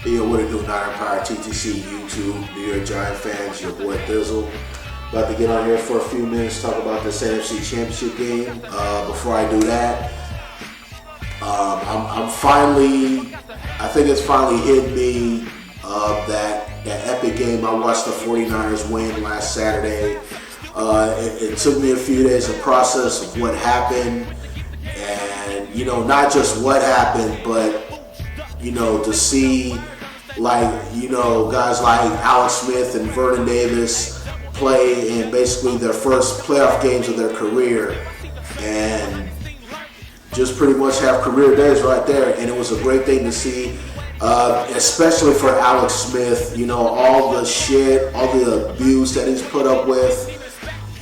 Yo, what it do, Niner Power, TTC, YouTube, New York Giant fans, your boy Thizzle. About to get on here for a few minutes, talk about this NFC Championship game. Before I do that, I think it's finally hit me that epic game. I watched the 49ers win last Saturday. It took me a few days to process of what happened, and not just what happened, but to see guys like Alex Smith and Vernon Davis play in basically their first playoff games of their career, and just pretty much have career days right there. And it was a great thing to see, especially for Alex Smith. All the shit, all the abuse that he's put up with.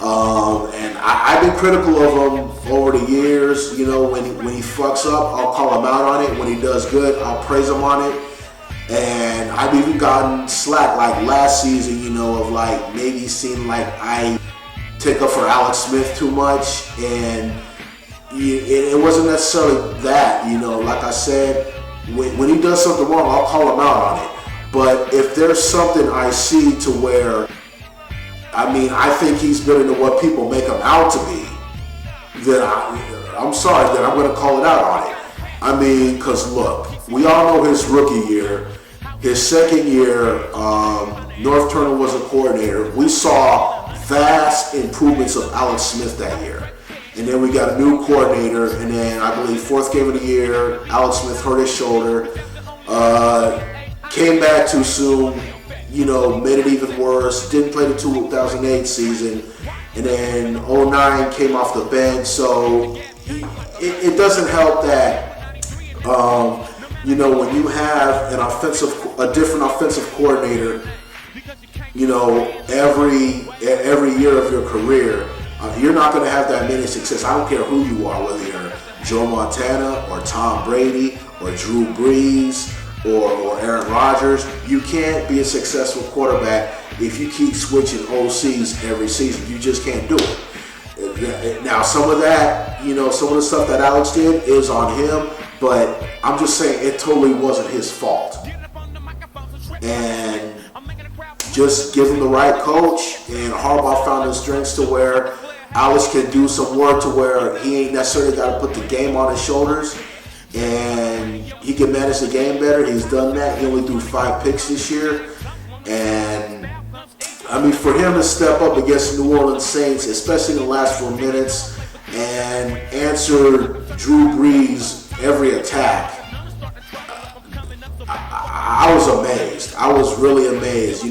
And I've been critical of him over the years. When he fucks up, I'll call him out on it. When he does good, I'll praise him on it. And I've even gotten slack like last season, of maybe seemed like I take up for Alex Smith too much. And it wasn't necessarily that, like I said, when he does something wrong, I'll call him out on it. But if there's something I see to where, I think he's better than what people make him out to be, then I'm sorry, then I'm going to call it out on it. Because look, we all know his rookie year, his second year, North Turner was a coordinator. We saw vast improvements of Alex Smith that year. And then we got a new coordinator, and then I believe fourth game of the year, Alex Smith hurt his shoulder, came back too soon, made it even worse, didn't play the 2008 season, and then 09 came off the bench. So it doesn't help that, when you have a different offensive coordinator, every year of your career, you're not going to have that many success. I don't care who you are, whether you're Joe Montana or Tom Brady or Drew Brees or Aaron Rodgers. You can't be a successful quarterback if you keep switching OCs every season. You just can't do it. Now, some of that, some of the stuff that Alex did is on him, but I'm just saying it totally wasn't his fault. And just give him the right coach, and Harbaugh found his strengths to where Alex can do some work to where he ain't necessarily got to put the game on his shoulders, and he can manage the game better. He's done that. He only threw 5 picks this year, and for him to step up against the New Orleans Saints, especially in the last 4 minutes, and answer Drew Brees every attack, I was amazed. I was really amazed.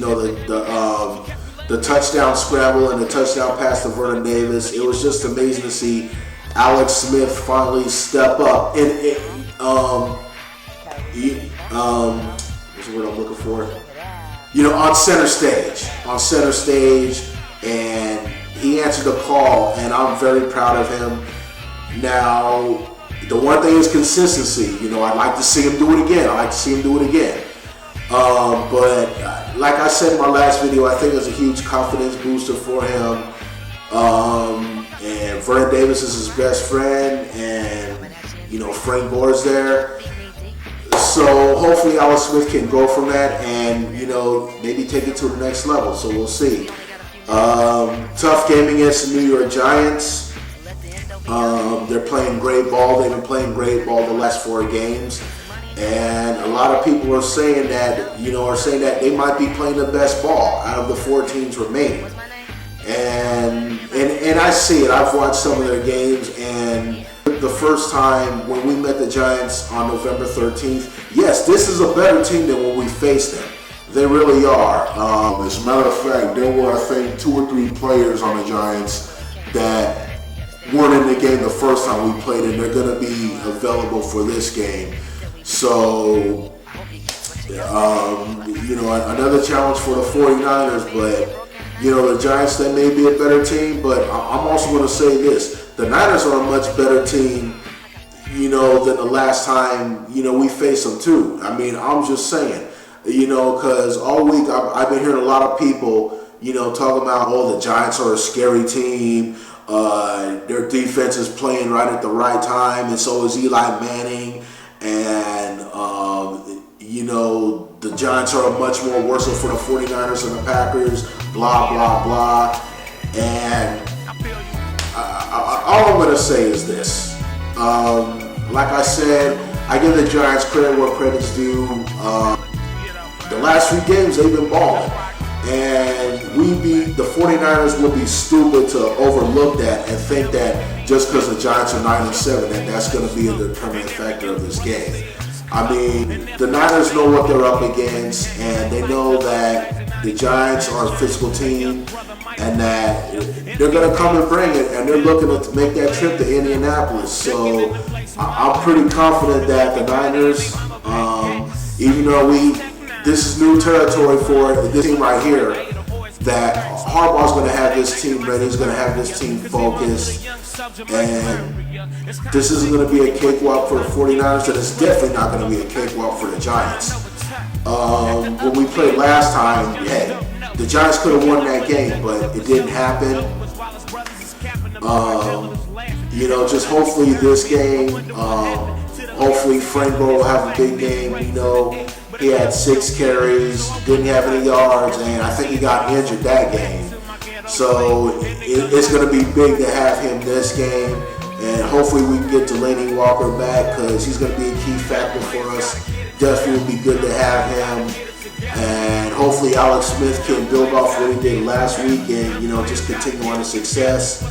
The touchdown scramble and the touchdown pass to Vernon Davis. It was just amazing to see Alex Smith finally step up. And what's the word I'm looking for? On center stage, and he answered the call, and I'm very proud of him. Now, the one thing is consistency. I'd like to see him do it again. But like I said in my last video, I think it's a huge confidence booster for him. And Vernon Davis is his best friend, and Frank Gore's there. So hopefully Alex Smith can go from that and maybe take it to the next level. So we'll see. Tough game against the New York Giants. They're playing great ball. They've been playing great ball the last 4 games. And a lot of people are saying that, they might be playing the best ball out of the 4 teams remaining. And I see it. I've watched some of their games, and the first time when we met the Giants on November 13th, yes, this is a better team than when we faced them. They really are. As a matter of fact, there were, I think, 2 or 3 players on the Giants that weren't in the game the first time we played, and they're going to be available for this game. So, another challenge for the 49ers, but, the Giants, they may be a better team, but I'm also going to say this. The Niners are a much better team, than the last time, we faced them too. I'm just saying, because all week I've been hearing a lot of people, talking about, the Giants are a scary team. Their defense is playing right at the right time, and so is Eli Manning. And Giants are much more worse for the 49ers than the Packers, blah, blah, blah. And all I'm going to say is this. Like I said, I give the Giants credit where credit's due. The last few games, they've been balling. And the 49ers would be stupid to overlook that and think that just because the Giants are 9-7, that's going to be a determining factor of this game. I mean, the Niners know what they're up against, and they know that the Giants are a physical team and that they're going to come and bring it, and they're looking to make that trip to Indianapolis. So I'm pretty confident that the Niners, even though this is new territory for this team right here, that Harbaugh's going to have this team ready, he's going to have this team focused, and this isn't going to be a cakewalk for the 49ers, and it's definitely not going to be a cakewalk for the Giants. When we played last time, the Giants could have won that game, but it didn't happen. Just hopefully this game, hopefully Frank Gore will have a big game. He had 6 carries, didn't have any yards, and I think he got injured that game. So it's going to be big to have him this game, and hopefully we can get Delaney Walker back because he's going to be a key factor for us. Definitely would be good to have him, and hopefully Alex Smith can build off what he did last week and just continue on the success.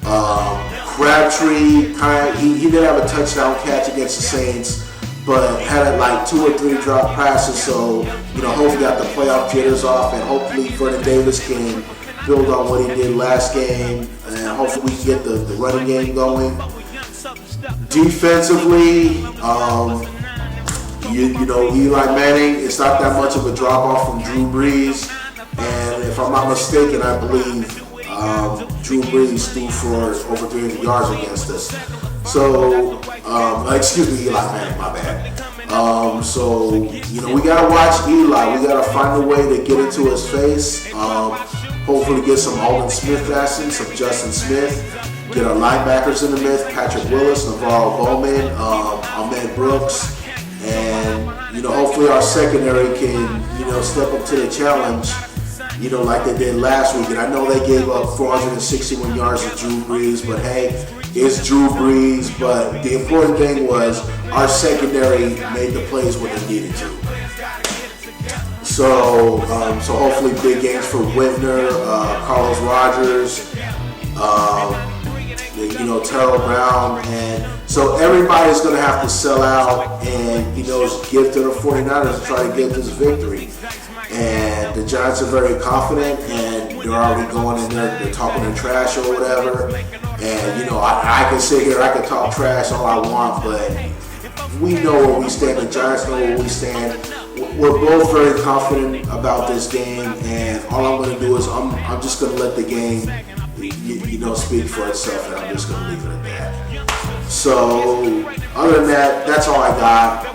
Crabtree, he did have a touchdown catch against the Saints, but had like 2 or 3 drop passes, so hopefully got the playoff jitters off, and hopefully Vernon Davis can build on what he did last game, and hopefully we can get the running game going. Defensively, Eli Manning, it's not that much of a drop off from Drew Brees, and if I'm not mistaken, I believe Drew Brees threw for over 300 yards against us. So, excuse me, Eli Manning, my bad. We gotta watch Eli. We gotta find a way to get into his face. Hopefully get some Aldon Smith action, some Justin Smith. Get our linebackers in the mix, Patrick Willis, Navarro Bowman, Ahmed Brooks. And, hopefully our secondary can, step up to the challenge, like they did last week. And I know they gave up 461 yards to Drew Brees, but hey, it's Drew Brees. But the important thing was our secondary made the plays when they needed to. So hopefully big games for Whitner, Carlos Rogers, Terrell Brown, and so everybody's going to have to sell out and give to the 49ers to try to get this victory. And the Giants are very confident, and they're already going in there, they're talking their trash or whatever. And I can sit here, I can talk trash all I want, but we know where we stand. The Giants know where we stand. We're both very confident about this game, and all I'm going to do is I'm just going to let the game speak for itself, and I'm just going to leave it at that. So, other than that, that's all I got.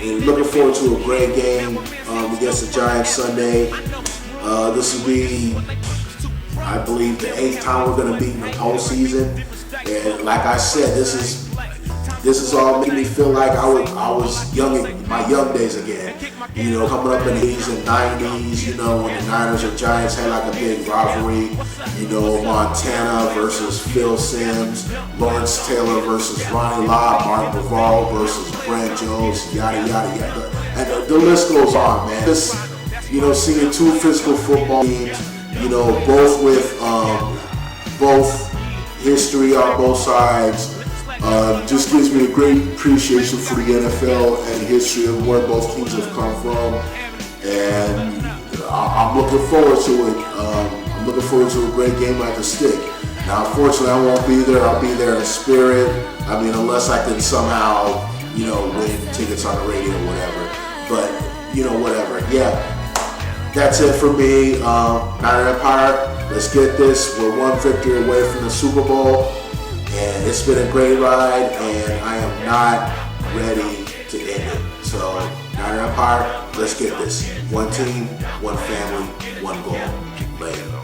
And looking forward to a great game against the Giants Sunday. This will be, I believe, the 8th time we're going to be in the postseason. And like I said, this is all making me feel like I was young in my young days again. Coming up in the 80s and 90s, when the Niners and Giants had like a big rivalry. Montana versus Phil Simms, Lawrence Taylor versus Ronnie Lott, Mark Navarro versus Brent Jones, yada yada yada. And the list goes on, man. Just seeing 2 physical football teams, both with both history on both sides. Just gives me a great appreciation for the NFL and history of where both teams have come from, and I'm looking forward to it. I'm looking forward to a great game like the Stick. Now, unfortunately, I won't be there. I'll be there in spirit. I mean, unless I can somehow, win tickets on the radio or whatever. But, whatever. Yeah, that's it for me. Niner Empire, let's get this. We're 1 victory away from the Super Bowl. And it's been a great ride, and I am not ready to end it. So, Niner Empire, let's get this. 1 team, 1 family, 1 goal. Later.